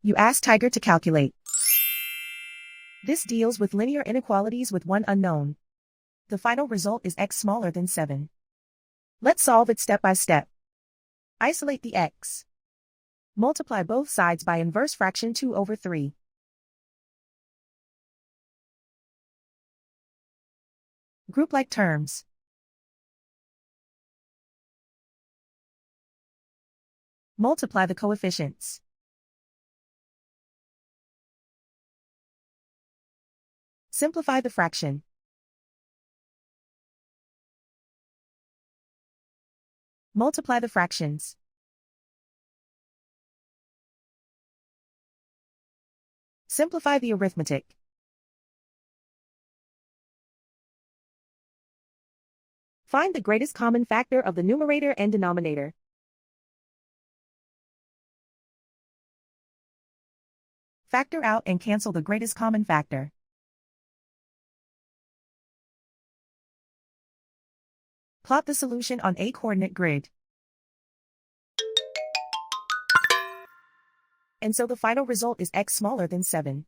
You ask Tiger to calculate. This deals with linear inequalities with one unknown. The final result is x smaller than 7. Let's solve it step by step. Isolate the x. Multiply both sides by inverse fraction 2/3. Group like terms. Multiply the coefficients. Simplify the fraction. Multiply the fractions. Simplify the arithmetic. Find the greatest common factor of the numerator and denominator. Factor out and cancel the greatest common factor. Plot the solution on a coordinate grid. And so the final result is x smaller than 7.